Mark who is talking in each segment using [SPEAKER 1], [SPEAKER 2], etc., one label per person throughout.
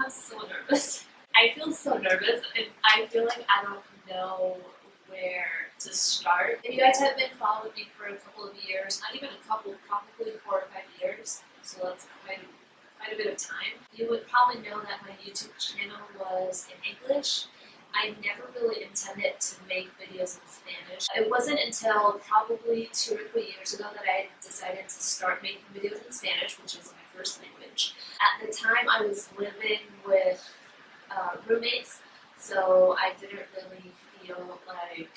[SPEAKER 1] I'm so nervous. I feel so nervous and I feel like I don't know where to start. If you guys have been following me for a couple of years, not even a couple, probably 4 or 5 years, so that's quite a bit of time, you would probably know that my YouTube channel was in English. I never really intended to make videos in Spanish. It wasn't until probably 2 or 3 years ago that I decided to start making videos in Spanish, which is my first language. At the time, I was living with roommates, so I didn't really feel like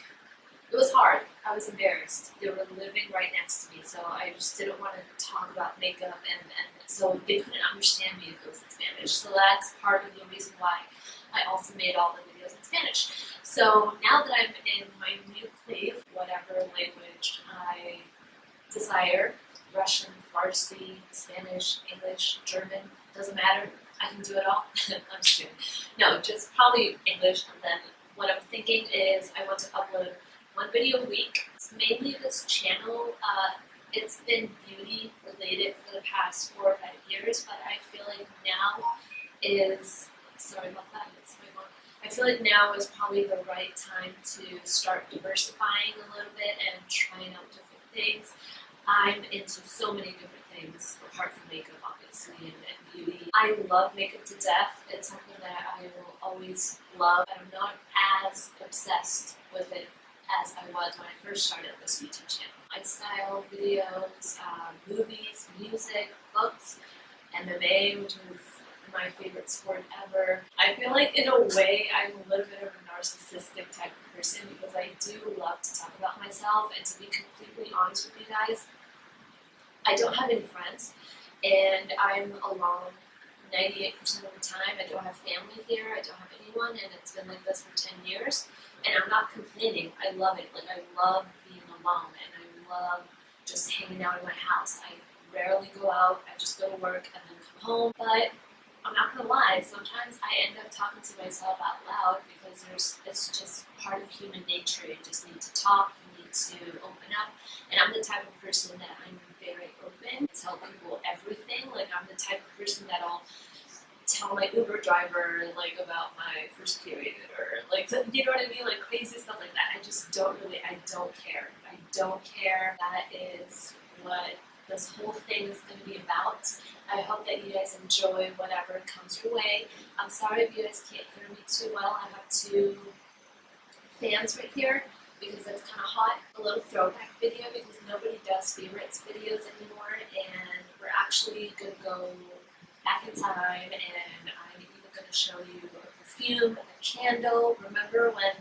[SPEAKER 1] it was hard. I was embarrassed. They were living right next to me, so I just didn't want to talk about makeup, and so they couldn't understand me if it was in Spanish. So that's part of the reason why I also made all the videos in Spanish. So now that I'm in my new place, whatever language I desire, Russian, Farsi, Spanish, English, German, doesn't matter, I can do it all. I'm just kidding. No, just probably English, and then what I'm thinking is I want to upload 1 video a week. It's mainly this channel, it's been beauty related for the past 4 or 5 years, but I feel like now is, sorry about that, it's my mom. I feel like now is probably the right time to start diversifying a little bit and trying out different things. I'm into so many different things, apart from makeup, obviously, and beauty. I love makeup to death. It's something that I will always love, but I'm not as obsessed with it as I was when I first started this YouTube channel. Lifestyle videos, movies, music, books, MMA, which is my favorite sport ever. I feel like in a way I'm a little bit of a narcissistic type of person because I do love to talk about myself, and to be completely honest with you guys, I don't have any friends and I'm alone 98% of the time. I don't have family here, I don't have anyone, and it's been like this for 10 years. And I'm not complaining, I love it. Like, I love being alone and I love just hanging out in my house. I rarely go out, I just go to work and then come home. But I'm not gonna lie, sometimes I end up talking to myself out loud because it's just part of human nature. You just need to talk, you need to open up. And I'm the type of person that I'm very open, tell people everything. Like, I'm the type of person that'll tell my Uber driver like about my first period, or like, you know what I mean, like crazy stuff like that. I just don't care. I don't care. That is what this whole thing is going to be about. I hope that you guys enjoy whatever comes your way. I'm sorry if you guys can't hear me too well. I have 2 fans right here because it's kind of hot. A little throwback video because nobody does favorites videos anymore, and we're actually going to go back in time, and I'm even going to show you a perfume, a candle. Remember when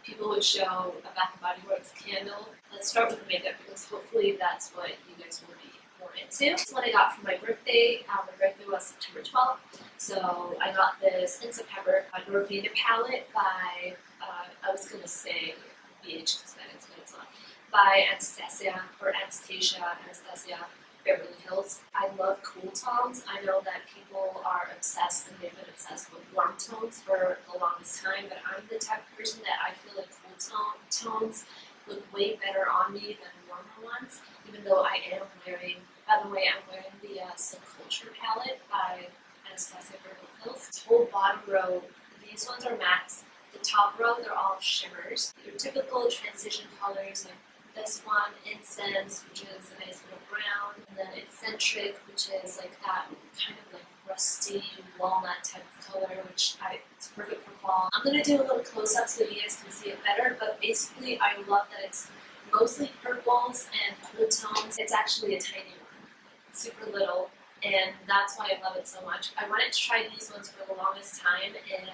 [SPEAKER 1] people would show a Bath and Body Works candle? Let's start with the makeup because hopefully that's what you guys will be more into. This is what I got for my birthday. My birthday was September 12th, so I got this Insta Pepper Norvina palette by, I was going to say BH Cosmetics, but it's not, by Anastasia Beverly Hills. I love cool tones. I know that people are obsessed, and they've been obsessed with warm tones for the longest time, but I'm the type of person that I feel like cool tones look way better on me than warmer ones, even though I am wearing, by the way, I'm wearing the Subculture palette by Anastasia Beverly Hills. This whole bottom row, these ones are mattes. The top row, they're all shimmers. Your typical transition colors, like this one, Incense, which is a nice little brown, and then Eccentric, which is like that kind of like rusty walnut type of color, which it's perfect for fall. I'm going to do a little close-up so you guys can see it better, but basically I love that it's mostly purples and cool tones. It's actually a tiny one, super little, and that's why I love it so much. I wanted to try these ones for the longest time, and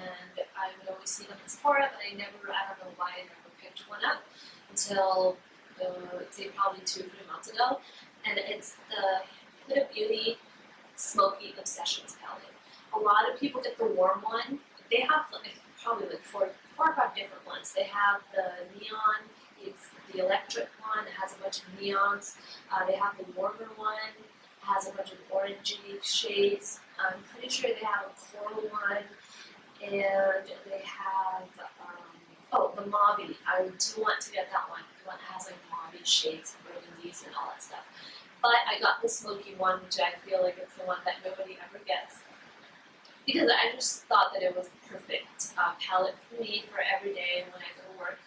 [SPEAKER 1] I would always see them in Sephora, but I don't know why I never picked one up until I'd say probably 2 or 3 months ago, and it's the Huda Beauty Smoky Obsessions palette. A lot of people get the warm one. They have probably like 4 or 5 different ones. They have the neon, it's the electric one, it has a bunch of neons. They have the warmer one, it has a bunch of orangey shades. I'm pretty sure they have a coral one, and they have the mauve. I do want to get that one. The one that has like mauve shades and burgundies and all that stuff. But I got the smoky one, which I feel like it's the one that nobody ever gets. because I just thought that it was a perfect palette for me for every day when I go to work,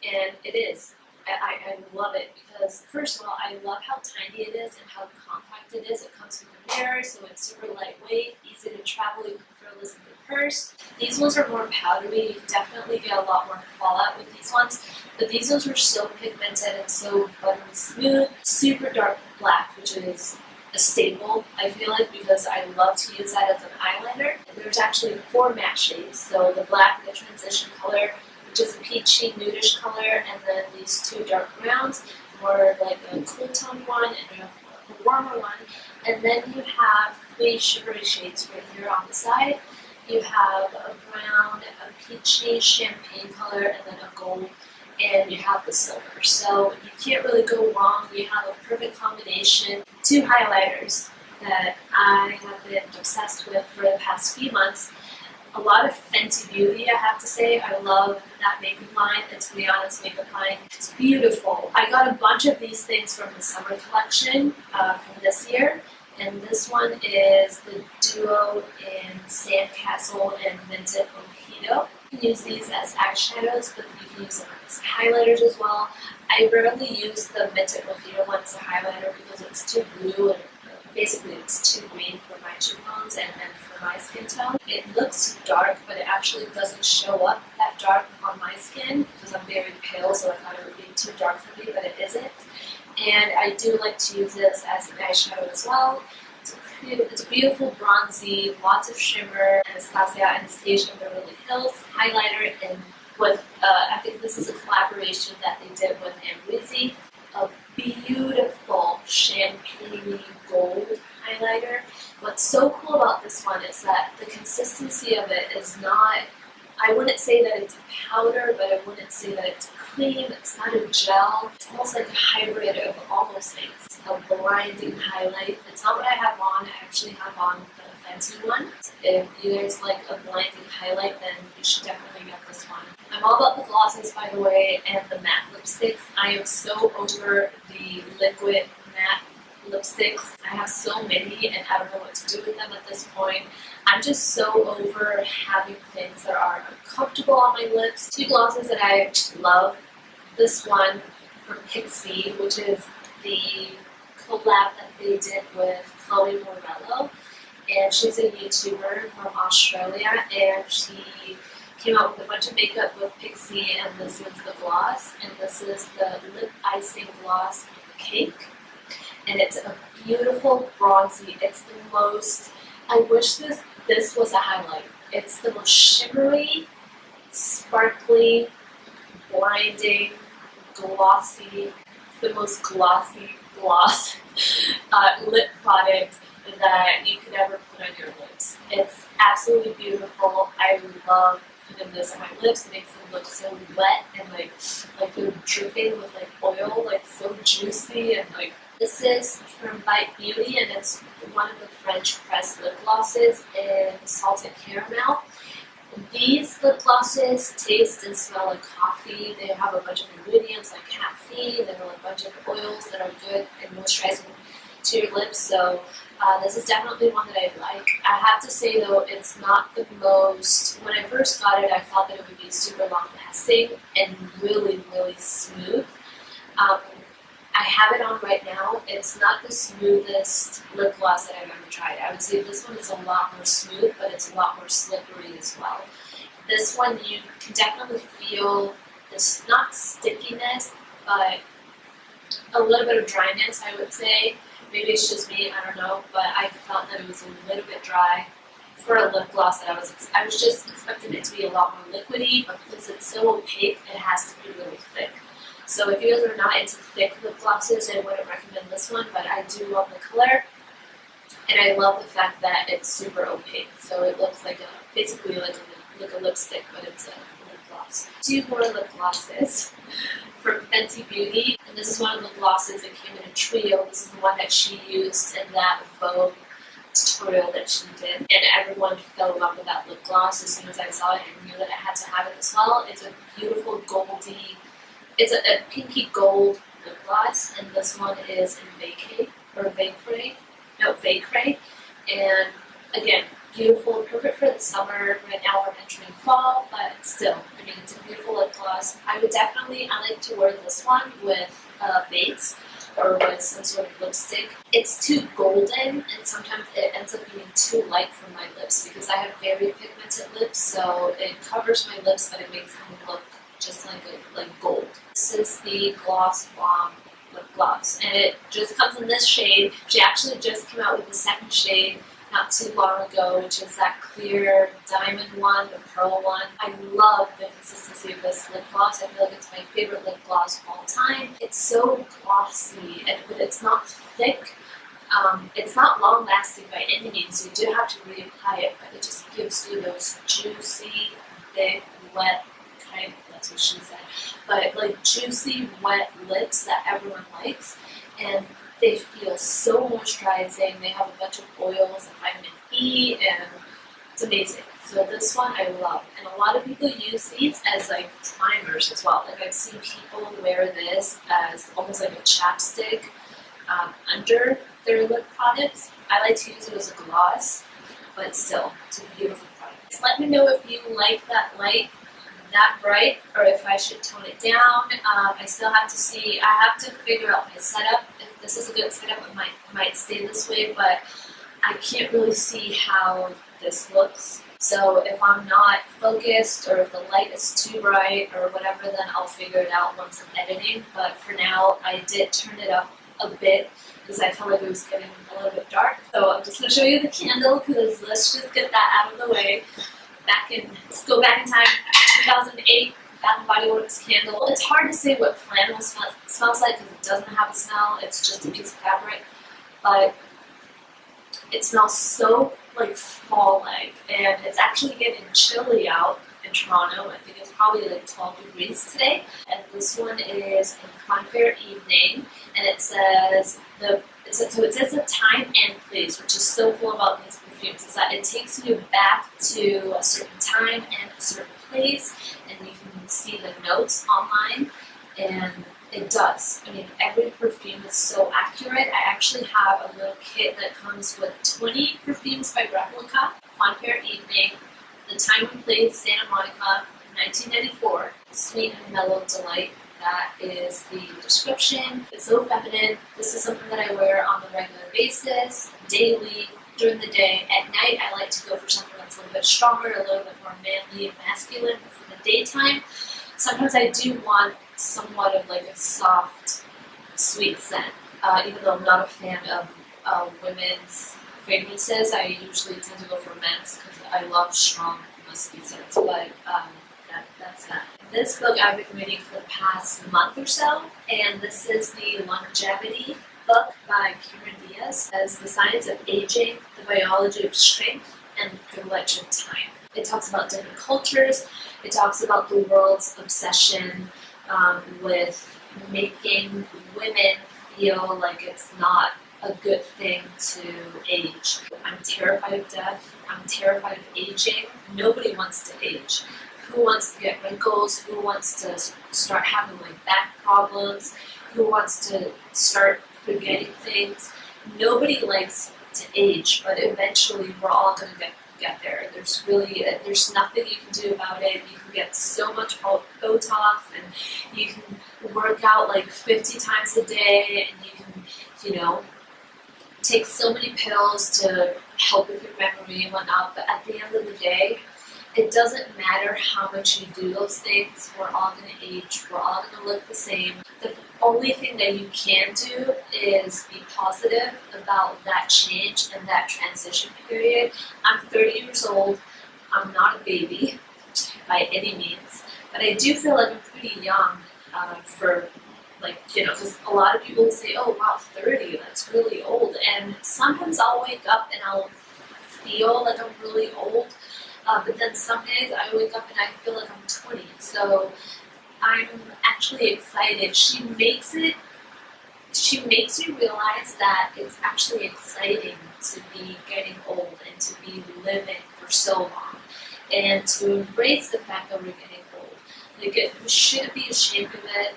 [SPEAKER 1] and it is. I love it because, first of all, I love how tiny it is and how compact it is. It comes with a mirror, so it's super lightweight, easy to travel. You can throw this in your purse. These ones are more powdery. You can definitely get a lot more fallout with these ones, but these ones were so pigmented and so buttery smooth. Super dark black, which is a staple, I feel like, because I love to use that as an eyeliner. And there's actually 4 matte shades, so the black, the transition color, which is a peachy nudish color, and then these 2 dark browns, more like a cool tone one and a warmer one. And then you have 3 sugary shades right here on the side. You have a brown, a peachy champagne color, and then a gold, and you have the silver. So you can't really go wrong. You have a perfect combination. 2 highlighters that I have been obsessed with for the past few months. A lot of Fenty Beauty, I have to say. I love that makeup line. It's Rihanna's makeup line. It's beautiful. I got a bunch of these things from the summer collection from this year. And this one is the Duo in Sandcastle and Minted Mojito. You can use these as eyeshadows, but you can use them as highlighters as well. I rarely use the Minted Mojito one as a highlighter because it's too blue and basically it's too green for my cheekbones and for my skin tone. It looks dark, but it actually doesn't show up that dark on my skin because I'm very pale, so I thought it would be too dark for me, but it isn't. And I do like to use this as an eyeshadow as well. It's a beautiful bronzy, lots of shimmer, Anastasia in Beverly Hills highlighter, and with I think this is a collaboration that they did with Ambroise. A beautiful champagne gold highlighter. What's so cool about this one is that the consistency of it is not, I wouldn't say that it's a powder, but I wouldn't say that it's a cream. It's not a gel. It's almost like a hybrid of all those things. A blinding highlight. It's not what I have on. I actually have on the Fenty one. If you guys like a blinding highlight, then you should definitely get this one. I'm all about the glosses, by the way, and the matte lipsticks. I am so over the liquid matte lipsticks. I have so many, and I don't know what to do with them at this point. I'm just so over having things that are uncomfortable on my lips. 2 glosses that I love. This one from Pixie, which is the collab that they did with Chloe Morello. And she's a YouTuber from Australia, and she came out with a bunch of makeup with Pixie, and this is the gloss, and this is the lip icing gloss cake. And it's a beautiful bronzy. It's the most, I wish this was a highlight. It's the most shimmery, sparkly, blinding, glossy, the most glossy gloss lip product that you could ever put on your lips. It's absolutely beautiful. I love putting this on my lips. It makes them look so wet and like they're dripping with like oil, like so juicy, and like this is from Bite Beauty, and it's one of the French press lip glosses in salted caramel. These lip glosses taste and smell like coffee. They have a bunch of ingredients like caffeine. They have a bunch of oils that are good and moisturizing to your lips. So this is definitely one that I like. I have to say though, it's not the most, when I first got it, I thought that it would be super long lasting and really, really smooth. I have it on right now. It's not the smoothest lip gloss that I've ever tried. I would say this one is a lot more smooth, but it's a lot more slippery as well. This one, you can definitely feel this, not stickiness, but a little bit of dryness, I would say. Maybe it's just me, I don't know, but I felt that it was a little bit dry for a lip gloss that I was just expecting it to be a lot more liquidy, but because it's so opaque, it has to be really thick. So if you guys are not into thick lip glosses, I wouldn't recommend this one, but I do love the color, and I love the fact that it's super opaque. So it looks like basically like a lipstick, but it's a lip gloss. 2 more lip glosses from Fenty Beauty, and this is one of the glosses that came in a trio. This is the one that she used in that Vogue tutorial that she did, and everyone fell in love with that lip gloss as soon as I saw it and knew that I had to have it as well. It's a beautiful goldy, it's a pinky gold lip gloss, and this one is in Vacre, and again, beautiful, perfect for the summer. Right now we're entering fall, but still, I mean, it's a beautiful lip gloss. I like to wear this one with a base or with some sort of lipstick. It's too golden, and sometimes it ends up being too light for my lips because I have very pigmented lips, so it covers my lips, but it makes them look just like gold. This is the Gloss Bomb lip gloss, and it just comes in this shade. She actually just came out with the second shade not too long ago, which is that clear diamond one, the pearl one. I love the consistency of this lip gloss. I feel like it's my favorite lip gloss of all time. It's so glossy, but it's not thick. It's not long lasting by any means, so you do have to reapply it, but it just gives you those juicy, thick, wet that's what she said, but like juicy, wet lips that everyone likes, and they feel so moisturizing. They have a bunch of oils and vitamin E, and it's amazing. So this one I love, and a lot of people use these as like primers as well. Like I've seen people wear this as almost like a chapstick under their lip products. I like to use it as a gloss, but still, it's a beautiful product. Let me know if you like that light, that bright, or if I should tone it down. I still have to see, I have to figure out my setup. If this is a good setup, it might stay this way, but I can't really see how this looks. So if I'm not focused, or if the light is too bright or whatever, then I'll figure it out once I'm editing. But for now, I did turn it up a bit because I felt like it was getting a little bit dark. So I'm just going to show you the candle, because let's just get that out of the way. Let's go back in time, 2008, Bath and Body Works candle. It's hard to say what flannel smells like because it doesn't have a smell. It's just a piece of fabric, but it smells so like fall-like, and it's actually getting chilly out in Toronto. I think it's probably like 12 degrees today. And this one is in Funfair Evening, and it says it says the time and place, which is so cool about these perfumes, is that it takes you back to a certain time and a certain place, and you can see the notes online, and it does. I mean, every perfume is so accurate. I actually have a little kit that comes with 20 perfumes by Replica, Funfair Evening, The Time and Place, Santa Monica, 1994, Sweet and Mellow Delight. That is the description. It's so feminine. This is something that I wear on a regular basis, daily, during the day. At night, I like to go for something that's a little bit stronger, a little bit more manly and masculine. But for the daytime, sometimes I do want somewhat of like a soft, sweet scent. Even though I'm not a fan of women's fragrances, I usually tend to go for men's because I love strong, musky scents. But that's that. This book I've been reading for the past month or so, and this is the Longevity book by Kieran Diaz, as the science of aging, the biology of strength, and the privilege of time. It talks about different cultures. It talks about the world's obsession with making women feel like it's not a good thing to age. I'm terrified of death. I'm terrified of aging. Nobody wants to age. Who wants to get wrinkles? Who wants to start having like back problems? Who wants to start forgetting things? Nobody likes to age, but eventually we're all going to get there. There's nothing you can do about it. You can get so much Botox, and you can work out like 50 times a day, and you can, take so many pills to help with your memory and whatnot, but at the end of the day, it doesn't matter how much you do those things. We're all going to age. We're all going to look the same. The only thing that you can do is be positive about that change and that transition period. I'm 30 years old. I'm not a baby by any means, but I do feel like I'm pretty young for, because a lot of people say, oh wow, 30, that's really old. And sometimes I'll wake up and I'll feel like I'm really old. But then some days I wake up and I feel like I'm 20, so I'm actually excited. She makes you realize that it's actually exciting to be getting old and to be living for so long, and to embrace the fact that we're getting old. You shouldn't be ashamed of it.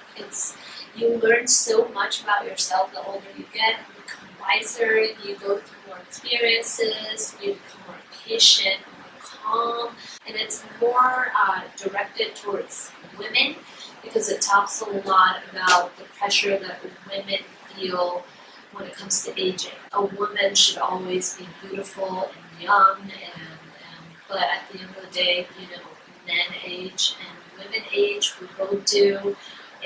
[SPEAKER 1] You learn so much about yourself the older you get. You become wiser. You go through more experiences. You become more patient, more calm, and it's more directed towards women because it talks a lot about the pressure that women feel when it comes to aging. A woman should always be beautiful and young, but at the end of the day, men age and women age, we both do,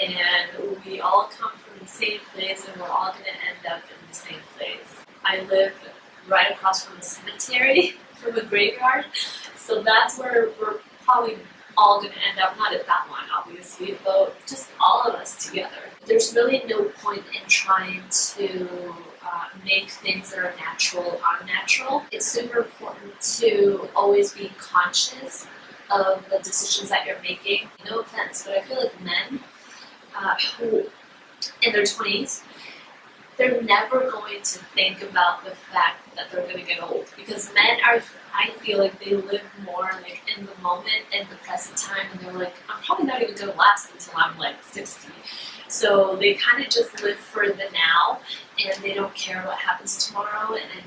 [SPEAKER 1] and we all come from the same place and we're all going to end up in the same place. I live right across from a cemetery, from a graveyard, so that's where we're probably all going to end up, not at that one obviously, but just all of us together. There's really no point in trying to make things that are natural unnatural. It's super important to always be conscious of the decisions that you're making. No offense, but I feel like men who in their 20s, they're never going to think about the fact that they're going to get old, because men are, I feel like they live more like in the moment, in the present time, and they're like, I'm probably not even going to last until I'm like 60. So they kind of just live for the now, and they don't care what happens tomorrow, and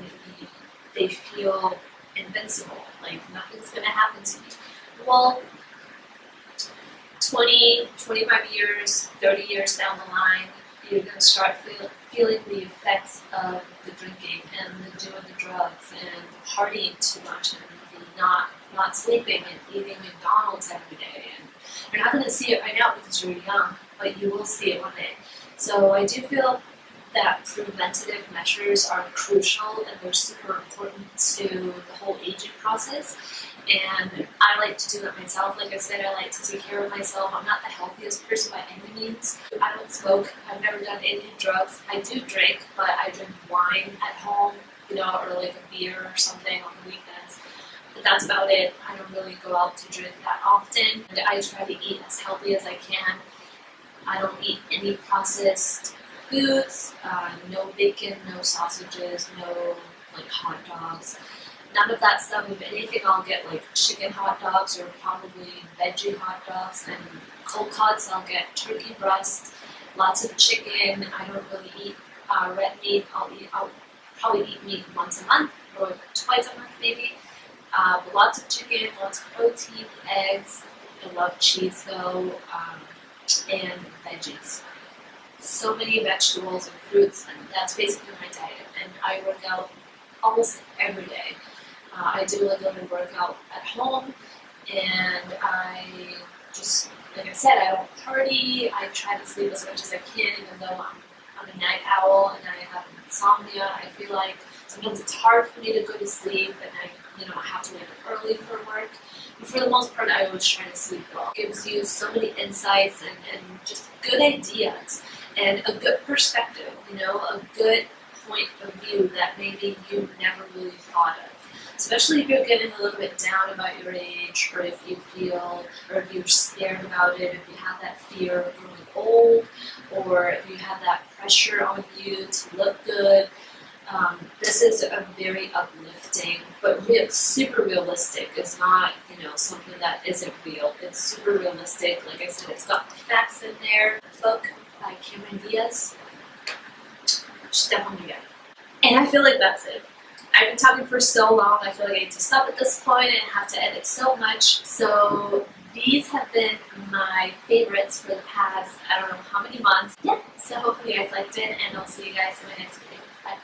[SPEAKER 1] they feel invincible, like nothing's going to happen to me. Well, 20, 25 years, 30 years down the line, you're going to start feeling the effects of the drinking and the doing the drugs and partying too much and not sleeping and eating McDonald's every day. And you're not going to see it right now because you're young, but you will see it one day. So I do feel that preventative measures are crucial and they're super important to the whole aging process. And I like to do that myself. Like I said, I like to take care of myself. I'm not the healthiest person by any means. I don't smoke. I've never done any drugs. I do drink, but I drink wine at home, or like a beer or something on the weekends. But that's about it. I don't really go out to drink that often. And I try to eat as healthy as I can. I don't eat any processed foods, no bacon, no sausages, no like hot dogs. None of that stuff. If anything, I'll get like chicken hot dogs or probably veggie hot dogs, and cold cuts I'll get turkey breast, lots of chicken. I don't really eat red meat. I'll probably eat meat once a month or twice a month maybe. But lots of chicken, lots of protein, eggs. I love cheese though, and veggies. So many vegetables and fruits, and that's basically my diet. And I work out almost every day. I do like a little workout at home, and I just, like I said, I don't party. I try to sleep as much as I can, even though I'm a night owl and I have insomnia. I feel like sometimes it's hard for me to go to sleep, and I have to wake up early for work. But for the most part, I always try to sleep well. It gives you so many insights and just good ideas and a good perspective, a good point of view that maybe you never really thought of. Especially if you're getting a little bit down about your age, or if you're scared about it, if you have that fear of growing old, or if you have that pressure on you to look good. This is a very uplifting, but super realistic. It's not, something that isn't real. It's super realistic. Like I said, it's got the facts in there. The book by Cameron Diaz, should definitely get it. And I feel like that's it. I've been talking for so long, I feel like I need to stop at this point and have to edit so much. So these have been my favorites for the past, I don't know how many months. Yeah, so hopefully you guys liked it, and I'll see you guys in my next video. Bye.